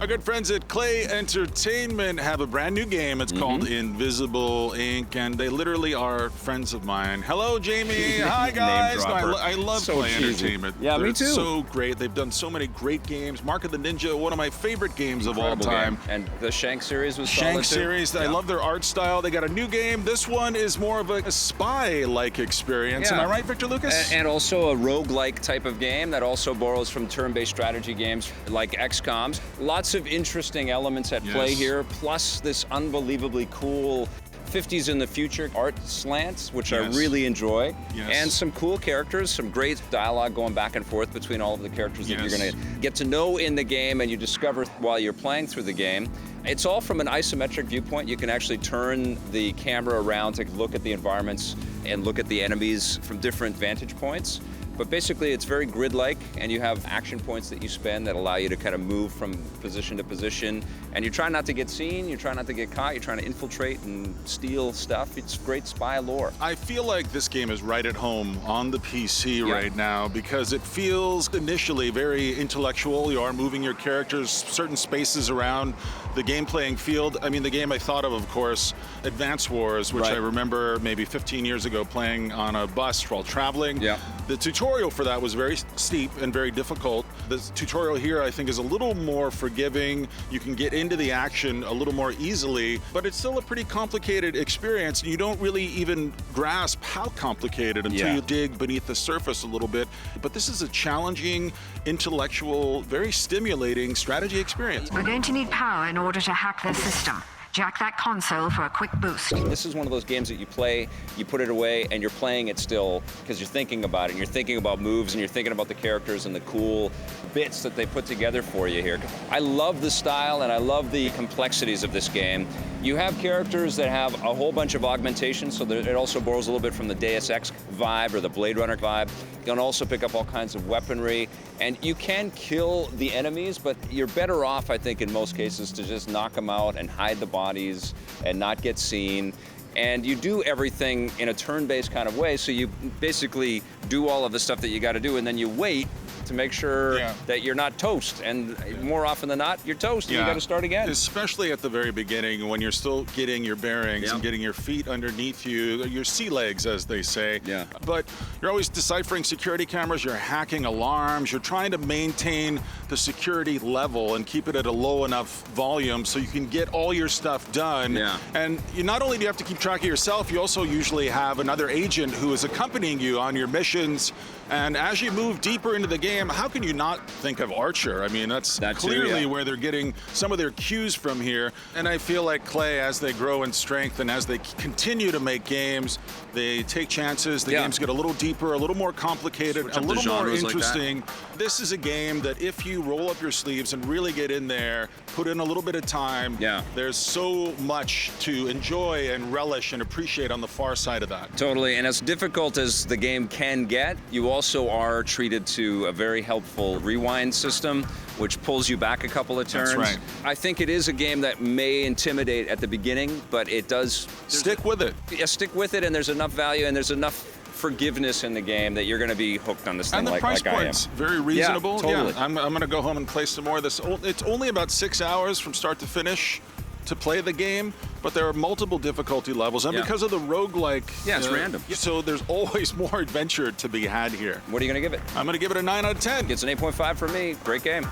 Our good friends at Clay Entertainment have a brand new game. It's called Invisible Ink, and they literally are friends of mine. Hello, Jamie. Hi, guys. No, I love Clay Entertainment. Yeah, They're me too. So great. They've done so many great games. Mark of the Ninja, one of my favorite games of all time. Game. And the Shank series was Shank solid too. series. I love their art style. They got a new game. This one is more of a spy-like experience. Am I right, Victor Lucas? And also a roguelike type of game that also borrows from turn-based strategy games like XCOM's. Lots of interesting elements at play here, plus this unbelievably cool 50s in the future art slants, which I really enjoy, and some cool characters, some great dialogue going back and forth between all of the characters that you're going to get to know in the game and you discover while you're playing through the game. It's all from an isometric viewpoint. You can actually turn the camera around to look at the environments and look at the enemies from different vantage points. But basically, it's very grid-like, and you have action points that you spend that allow you to kind of move from position to position. And you try not to get seen, you try not to get caught, you're trying to infiltrate and steal stuff. It's great spy lore. I feel like this game is right at home on the PC right now because it feels initially very intellectual. You are moving your characters certain spaces around the game playing field. I mean, the game I thought of course, Advance Wars, which I remember maybe 15 years ago playing on a bus while traveling. The tutorial for that was very steep and very difficult. The tutorial here, I think, is a little more forgiving. You can get into the action a little more easily, but it's still a pretty complicated experience. You don't really even grasp how complicated until you dig beneath the surface a little bit. But this is a challenging, intellectual, very stimulating strategy experience. We're going to need power in order to hack their system. Jack that console for a quick boost. This is one of those games that you play, you put it away, and you're playing it still because you're thinking about it, and you're thinking about moves, and you're thinking about the characters and the cool bits that they put together for you here. I love the style, and I love the complexities of this game. You have characters that have a whole bunch of augmentations, so that it also borrows a little bit from the Deus Ex vibe or the Blade Runner vibe. You can also pick up all kinds of weaponry, and you can kill the enemies, but you're better off, I think, in most cases, to just knock them out and hide the bodies and not get seen. And you do everything in a turn-based kind of way, so you basically do all of the stuff that you got to do, and then you wait to make sure that you're not toast. And more often than not, you're toast, and you got to start again. Especially at the very beginning when you're still getting your bearings and getting your feet underneath you, your sea legs, as they say. But you're always deciphering security cameras, you're hacking alarms, you're trying to maintain the security level and keep it at a low enough volume so you can get all your stuff done. And you not only do you have to keep track of yourself, you also usually have another agent who is accompanying you on your missions. And as you move deeper into the game, how can you not think of Archer? I mean, that's clearly where they're getting some of their cues from here. And I feel like Clay, as they grow in strength and as they continue to make games, they take chances. The games get a little deeper, a little more complicated, a little more interesting. This is a game that if you roll up your sleeves and really get in there, put in a little bit of time, there's so much to enjoy and relish and appreciate on the far side of that. Totally, and as difficult as the game can get, you also are treated to a very helpful rewind system, which pulls you back a couple of turns. That's right. I think it is a game that may intimidate at the beginning, but it does... Stick with it. Yeah, stick with it, and there's enough value, and there's enough forgiveness in the game that you're going to be hooked on this thing like I am. And the price point's very reasonable. Yeah, totally. I'm going to go home and play some more of this. It's only about 6 hours from start to finish to play the game, but there are multiple difficulty levels, and because of the roguelike, it's random. So there's always more adventure to be had here. What are you going to give it? I'm going to give it a 9 out of 10. It's an 8.5 for me. Great game.